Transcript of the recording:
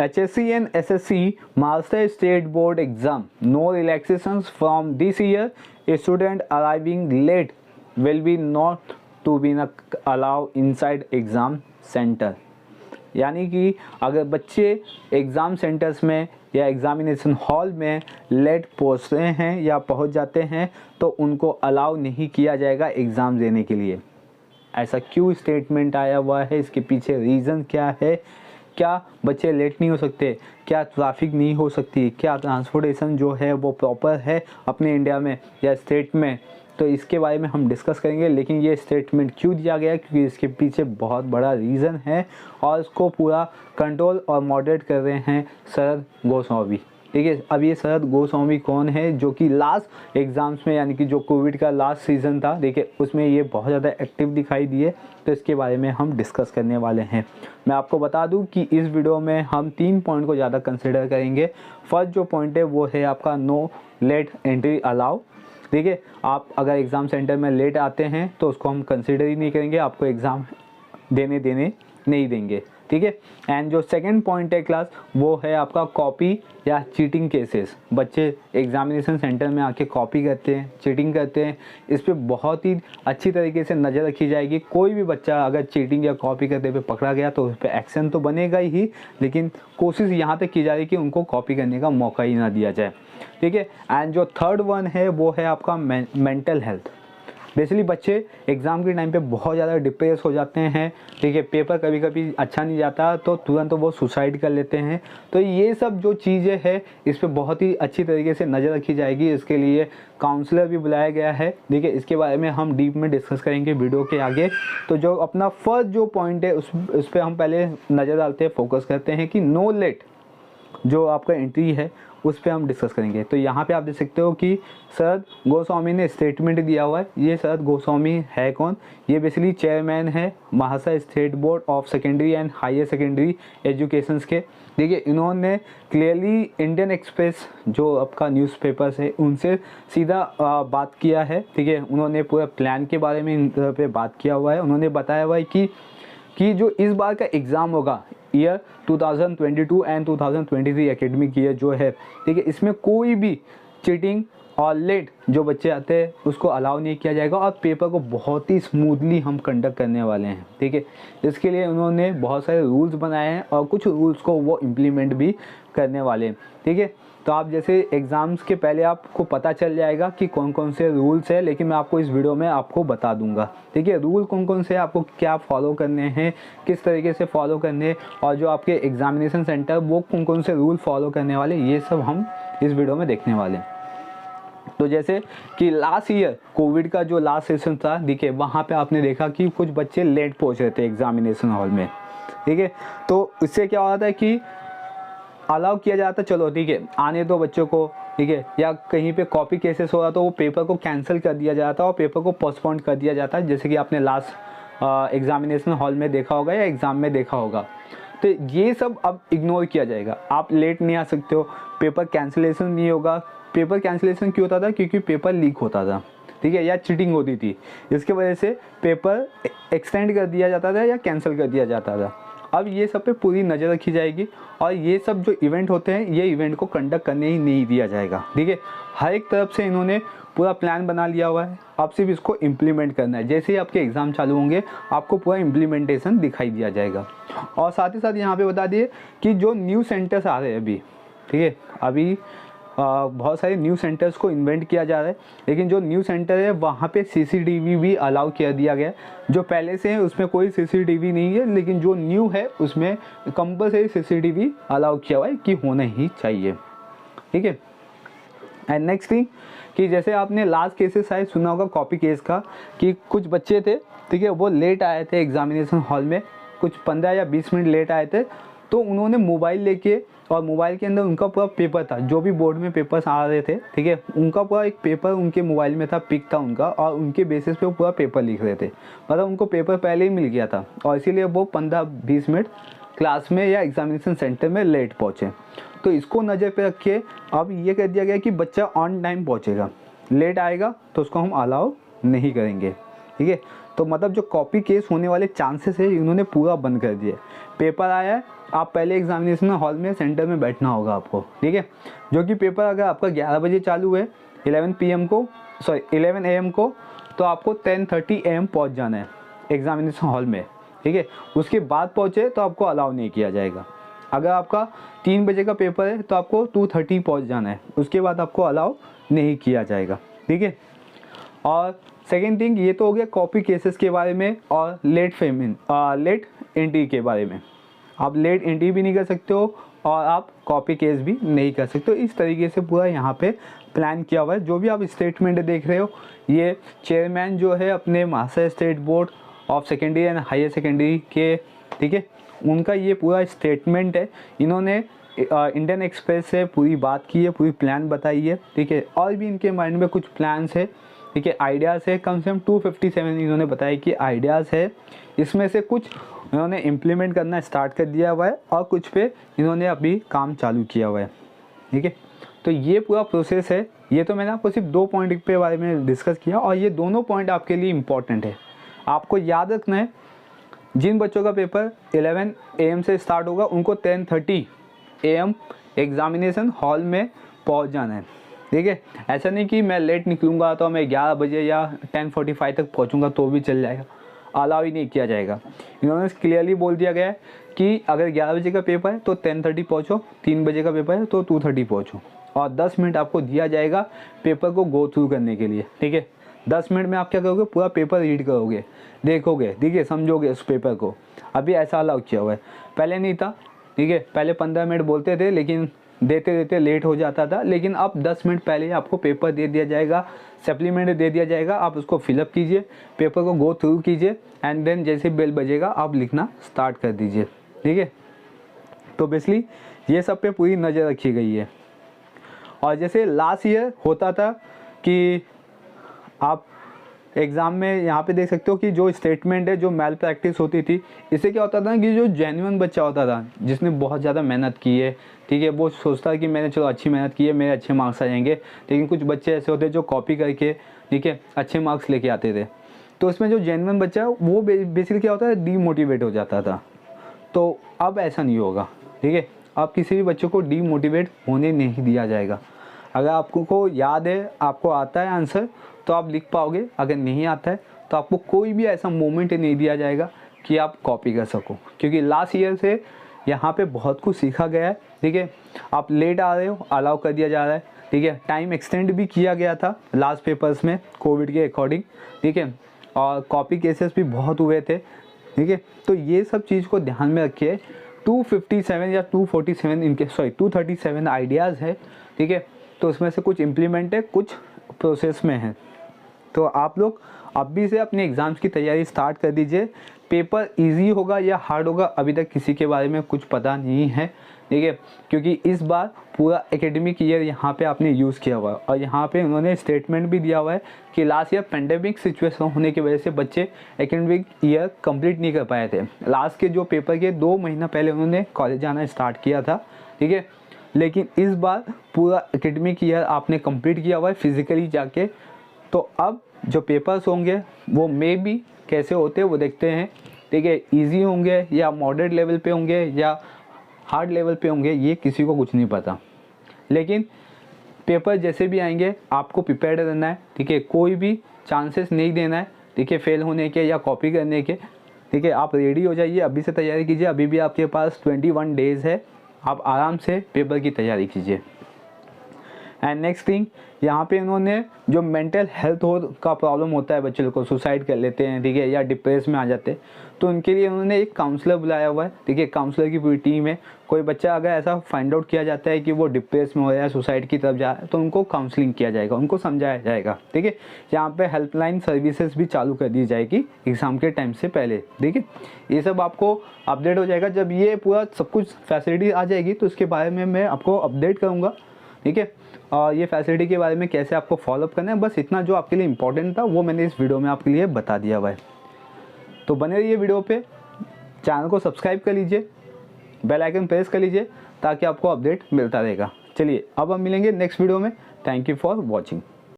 HSC and SSC Master State Board exam. No relaxations from this year. A student arriving late will be not to be allowed inside exam center. यानी कि अगर बच्चे exam centres में या examination hall में late पहुँचते हैं या पहुँच जाते हैं तो उनको अलाउ नहीं किया जाएगा एग्ज़ाम देने के लिए। ऐसा क्यों स्टेटमेंट आया हुआ है, इसके पीछे रीज़न क्या है? क्या बच्चे लेट नहीं हो सकते? क्या ट्रैफिक नहीं हो सकती? क्या ट्रांसपोर्टेशन जो है वो प्रॉपर है अपने इंडिया में या स्टेट में? तो इसके बारे में हम डिस्कस करेंगे। लेकिन ये स्टेटमेंट क्यों दिया गया, क्योंकि इसके पीछे बहुत बड़ा रीज़न है और इसको पूरा कंट्रोल और मॉडरेट कर रहे हैं शरद गोस्वामी। देखिए, अब ये शरद गोस्वामी कौन है, जो कि लास्ट एग्ज़ाम्स में यानी कि जो कोविड का लास्ट सीज़न था, देखिए उसमें ये बहुत ज़्यादा एक्टिव दिखाई दिए। तो इसके बारे में हम डिस्कस करने वाले हैं। मैं आपको बता दूं कि इस वीडियो में हम 3 पॉइंट को ज़्यादा कंसिडर करेंगे। फर्स्ट जो पॉइंट है वो है आपका नो लेट एंट्री अलाउ। देखिए, आप अगर एग्ज़ाम सेंटर में लेट आते हैं तो उसको हम कंसिडर ही नहीं करेंगे, आपको एग्ज़ाम देने नहीं देंगे, ठीक है। एंड जो सेकंड पॉइंट है क्लास, वो है आपका कॉपी या चीटिंग केसेस। बच्चे एग्जामिनेशन सेंटर में आके कॉपी करते हैं, चीटिंग करते हैं, इस पर बहुत ही अच्छी तरीके से नज़र रखी जाएगी। कोई भी बच्चा अगर चीटिंग या कॉपी करते हुए पकड़ा गया तो उस पर एक्शन तो बनेगा ही, लेकिन कोशिश यहाँ तक की जा रही है कि उनको कॉपी करने का मौका ही ना दिया जाए, ठीक है। एंड जो थर्ड वन है वो है आपका मेंटल हेल्थ। बेसिकली बच्चे एग्ज़ाम के टाइम पे बहुत ज़्यादा डिप्रेस हो जाते हैं, ठीक है। पेपर कभी कभी अच्छा नहीं जाता तो तुरंत तो वो सुसाइड कर लेते हैं। तो ये सब जो चीज़ें हैं इस पर बहुत ही अच्छी तरीके से नज़र रखी जाएगी। इसके लिए काउंसलर भी बुलाया गया है। देखिए, इसके बारे में हम डीप में डिस्कस करेंगे वीडियो के आगे। तो जो अपना फर्स्ट जो पॉइंट है उस पर हम पहले नज़र डालते हैं, फोकस करते हैं कि नो लेट जो आपका एंट्री है उस पर हम डिस्कस करेंगे। तो यहाँ पे आप देख सकते हो कि शरद गोस्वामी ने स्टेटमेंट दिया हुआ है। ये शरद गोस्वामी है कौन? ये बेसिकली चेयरमैन है Maharashtra state board of secondary and higher secondary educations के। देखिए, इन्होंने क्लियरली इंडियन एक्सप्रेस जो आपका न्यूज़पेपर्स है उनसे सीधा बात किया है, ठीक है। उन्होंने पूरा प्लान के बारे में इन पे बात किया हुआ है। उन्होंने बताया हुआ है कि जो इस बार का एग्ज़ाम होगा ईयर 2022 एंड 2023 एकेडमिक ईयर जो है, ठीक है, इसमें कोई भी चीटिंग और लेट जो बच्चे आते हैं उसको अलाउ नहीं किया जाएगा और पेपर को बहुत ही स्मूथली हम कंडक्ट करने वाले हैं, ठीक है। इसके लिए उन्होंने बहुत सारे रूल्स बनाए हैं और कुछ रूल्स को वो इम्प्लीमेंट भी करने वाले हैं, ठीक है। तो आप जैसे एग्ज़ाम्स के पहले आपको पता चल जाएगा कि कौन कौन से रूल्स है, लेकिन मैं आपको इस वीडियो में आपको बता दूंगा, ठीक है। रूल कौन कौन से आपको क्या फॉलो करने हैं, किस तरीके से फॉलो करने हैं, और जो आपके एग्जामिनेशन सेंटर वो कौन कौन से रूल फॉलो करने वाले, ये सब हम इस वीडियो में देखने वाले हैं। तो जैसे कि लास्ट ईयर कोविड का जो लास्ट सेशन था, देखिए वहाँ पे आपने देखा कि कुछ बच्चे लेट पहुँच रहे थे एग्जामिनेशन हॉल में, ठीक है। तो इससे क्या होता है कि अलाउ किया जाता है, चलो ठीक है आने दो बच्चों को, ठीक है। या कहीं पे कॉपी केसेस हो रहा तो वो पेपर को कैंसिल कर दिया जाता है और पेपर को पोस्टपोन कर दिया जाता है, जैसे कि आपने लास्ट एग्जामिनेशन हॉल में देखा होगा या एग्ज़ाम में देखा होगा। तो ये सब अब इग्नोर किया जाएगा। आप लेट नहीं आ सकते हो, पेपर कैंसिलेशन नहीं होगा। पेपर कैंसिलेशन क्यों होता था? क्योंकि पेपर लीक होता था, ठीक है, या चीटिंग होती थी। इसके वजह से पेपर एक्सटेंड कर दिया जाता था या कैंसिल कर दिया जाता था। अब ये सब पे पूरी नज़र रखी जाएगी और ये सब जो इवेंट होते हैं ये इवेंट को कंडक्ट करने ही नहीं दिया जाएगा, ठीक है। हर एक तरफ से इन्होंने पूरा प्लान बना लिया हुआ है, आप सिर्फ इसको इम्प्लीमेंट करना है। जैसे ही आपके एग्ज़ाम चालू होंगे आपको पूरा इम्प्लीमेंटेशन दिखाई दिया जाएगा। और साथ ही साथ यहाँ पे बता दिए कि जो न्यू सेंटर्स आ रहे हैं अभी, ठीक है, अभी बहुत सारे न्यू सेंटर्स को इन्वेंट किया जा रहा है, लेकिन जो न्यू सेंटर है वहाँ पे सीसीटीवी भी अलाउ किया दिया गया है। जो पहले से है उसमें कोई सीसीटीवी नहीं है, लेकिन जो न्यू है उसमें कंपलसरी सीसीटीवी अलाउ किया हुआ है कि होना ही चाहिए, ठीक है। एंड नेक्स्ट थिंग कि जैसे आपने लास्ट केसेस शायद सुना होगा कॉपी केस का, कि कुछ बच्चे थे, ठीक है, वो लेट आए थे एग्जामिनेशन हॉल में, कुछ 15 या 20 मिनट लेट आए थे। तो उन्होंने मोबाइल लेके, और मोबाइल के अंदर उनका पूरा पेपर था, जो भी बोर्ड में पेपर्स आ रहे थे, ठीक है, उनका पूरा एक पेपर उनके मोबाइल में था, पिक था उनका, और उनके बेसिस पे वो पूरा पेपर लिख रहे थे। मतलब उनको पेपर पहले ही मिल गया था और इसीलिए वो 15-20 मिनट क्लास में या एग्जामिनेशन सेंटर में लेट पहुँचे। तो इसको नज़र पे रख के अब ये कह दिया गया कि बच्चा ऑन टाइम पहुँचेगा, लेट आएगा तो उसको हम अलाउ नहीं करेंगे, ठीक है। तो मतलब जो कॉपी केस होने वाले चांसेस है इन्होंने पूरा बंद कर दिया। पेपर आया है, आप पहले एग्जामिनेशन हॉल में सेंटर में बैठना होगा आपको, ठीक है। जो कि पेपर अगर आपका 11 बजे चालू है 11 AM को, तो आपको 10:30 AM पहुंच जाना है एग्जामिनेशन हॉल में, ठीक है। उसके बाद पहुंचे तो आपको अलाउ नहीं किया जाएगा। अगर आपका 3 बजे का पेपर है तो आपको 2:30 पहुंच जाना है, उसके बाद आपको अलाउ नहीं किया जाएगा, ठीक है। और सेकेंड थिंग, ये तो हो गया कॉपी केसेस के बारे में और लेट एंट्री के बारे में। आप लेट एंट्री भी नहीं कर सकते हो और आप कॉपी केस भी नहीं कर सकते हो। इस तरीके से पूरा यहाँ पे प्लान किया हुआ है। जो भी आप स्टेटमेंट देख रहे हो, ये चेयरमैन जो है अपने Maharashtra state board of secondary and higher secondary के, ठीक है, उनका ये पूरा स्टेटमेंट है। इन्होंने इंडियन एक्सप्रेस से पूरी बात की है, पूरी प्लान बताई है, ठीक है। और भी इनके माइंड में कुछ प्लान्स है, ठीक है, आइडियाज़ है। कम से कम 257 इन्होंने बताया कि आइडियाज़ है। इसमें से कुछ इन्होंने इम्प्लीमेंट करना स्टार्ट कर दिया हुआ है और कुछ पे इन्होंने अभी काम चालू किया हुआ है, ठीक है। तो ये पूरा प्रोसेस है। ये तो मैंने आपको सिर्फ 2 पॉइंट पे बारे में डिस्कस किया और ये दोनों पॉइंट आपके लिए इम्पॉर्टेंट है। आपको याद रखना है, जिन बच्चों का पेपर 11 AM से स्टार्ट होगा उनको 10:30 AM एग्ज़ामिनेशन हॉल में पहुंच जाना है, ठीक है। ऐसा नहीं कि मैं लेट निकलूँगा तो मैं 11 बजे या 10:45 तक पहुंचूंगा तो भी चल जाएगा, अलाउ ही नहीं किया जाएगा। इन्होंने क्लियरली बोल दिया गया है कि अगर 11 बजे का पेपर है तो 10:30 पहुँचो, 3 बजे का पेपर है तो 2:30 पहुँचो और 10 मिनट आपको दिया जाएगा पेपर को गो थ्रू करने के लिए, ठीक है। 10 मिनट में आप क्या करोगे, पूरा पेपर रीड करोगे, देखोगे, ठीक है, समझोगे उस पेपर को। अभी ऐसा अलाउ किया हुआ है, पहले नहीं था, ठीक है। पहले 15 मिनट बोलते थे लेकिन देते देते लेट हो जाता था, लेकिन अब 10 मिनट पहले आपको पेपर दे दिया जाएगा, सप्लीमेंट दे दिया जाएगा। आप उसको फिलअप कीजिए, पेपर को गो थ्रू कीजिए एंड देन जैसे बेल बजेगा आप लिखना स्टार्ट कर दीजिए, ठीक है। तो बेसिकली ये सब पे पूरी नज़र रखी गई है। और जैसे लास्ट ईयर होता था कि आप एग्ज़ाम में यहाँ पे देख सकते हो कि जो स्टेटमेंट है, जो मैल प्रैक्टिस होती थी, इससे क्या होता था कि जो जेन्युइन बच्चा होता था जिसने बहुत ज़्यादा मेहनत की है, ठीक है, वो सोचता है कि मैंने चलो अच्छी मेहनत की है, मेरे अच्छे मार्क्स आ जाएंगे। लेकिन कुछ बच्चे ऐसे होते हैं जो कॉपी करके, ठीक है, अच्छे मार्क्स लेके आते थे। तो इसमें जो जेन्युइन बच्चा वो बेसिकली क्या होता है, डीमोटिवेट हो जाता था। तो अब ऐसा नहीं होगा, ठीक है। अब किसी भी बच्चे को डीमोटिवेट होने नहीं दिया जाएगा। अगर आपको याद है, आपको आता है आंसर तो आप लिख पाओगे, अगर नहीं आता है तो आपको कोई भी ऐसा मोमेंट नहीं दिया जाएगा कि आप कॉपी कर सको, क्योंकि लास्ट ईयर से यहाँ पे बहुत कुछ सीखा गया है, ठीक है। आप लेट आ रहे हो, अलाउ कर दिया जा रहा है, ठीक है। टाइम एक्सटेंड भी किया गया था लास्ट पेपर्स में कोविड के अकॉर्डिंग, ठीक है। और कॉपी केसेस भी बहुत हुए थे, ठीक है। तो ये सब चीज़ को ध्यान में रखिए। 257 या 237 आइडियाज़ है, ठीक है। तो उसमें से कुछ इम्प्लीमेंट है, कुछ प्रोसेस में है। तो आप लोग अभी से अपने एग्ज़ाम्स की तैयारी स्टार्ट कर दीजिए। पेपर इजी होगा या हार्ड होगा अभी तक किसी के बारे में कुछ पता नहीं है, ठीक है, क्योंकि इस बार पूरा एकेडमिक ईयर यहाँ पे आपने यूज़ किया हुआ है। और यहाँ पे उन्होंने स्टेटमेंट भी दिया हुआ है कि लास्ट ईयर पेंडेमिक सिचुएशन होने की वजह से बच्चे एकेडमिक ईयर कंप्लीट नहीं कर पाए थे। लास्ट के जो पेपर के 2 महीना पहले उन्होंने कॉलेज जाना स्टार्ट किया था, ठीक है। लेकिन इस बार पूरा एकेडमिक ईयर आपने कंप्लीट किया हुआ है फिज़िकली जाके। तो अब जो पेपर्स होंगे वो मे बी कैसे होते हैं वो देखते हैं, ठीक है। ईजी होंगे या मॉडरेट लेवल पे होंगे या हार्ड लेवल पे होंगे, ये किसी को कुछ नहीं पता। लेकिन पेपर जैसे भी आएंगे आपको प्रिपेयर्ड रहना है, ठीक है। कोई भी चांसेस नहीं देना है, ठीक है, फेल होने के या कॉपी करने के, ठीक है। आप रेडी हो जाइए, अभी से तैयारी कीजिए। अभी भी आपके पास 21 डेज़ है, आप आराम से पेपर की तैयारी कीजिए। एंड नेक्स्ट थिंग, यहाँ पे उन्होंने जो मेंटल हेल्थ का प्रॉब्लम होता है, बच्चे लोग को सुसाइड कर लेते हैं, ठीक है, या डिप्रेस में आ जाते हैं, तो उनके लिए उन्होंने एक काउंसलर बुलाया हुआ है, ठीक है। काउंसलर की पूरी टीम है। कोई बच्चा अगर ऐसा फाइंड आउट किया जाता है कि वो डिप्रेस में हो रहा है, सुसाइड की तरफ जा रहा है, तो उनको काउंसलिंग किया जाएगा, उनको समझाया जाएगा, ठीक है। यहाँ पे हेल्पलाइन सर्विसेज भी चालू कर दी जाएगी एग्ज़ाम के टाइम से पहले, ठीक है। ये सब आपको अपडेट हो जाएगा जब ये पूरा सब कुछ फैसिलिटी आ जाएगी, तो उसके बारे में मैं आपको अपडेट करूँगा, ठीक है। और ये फैसिलिटी के बारे में कैसे आपको फॉलोअप करना है, बस इतना जो आपके लिए इंपॉर्टेंट था वो मैंने इस वीडियो में आपके लिए बता दिया हुआ है। तो बने रहिए वीडियो पे, चैनल को सब्सक्राइब कर लीजिए, बेल आइकन प्रेस कर लीजिए ताकि आपको अपडेट मिलता रहेगा। चलिए अब हम मिलेंगे नेक्स्ट वीडियो में। Thank you for watching.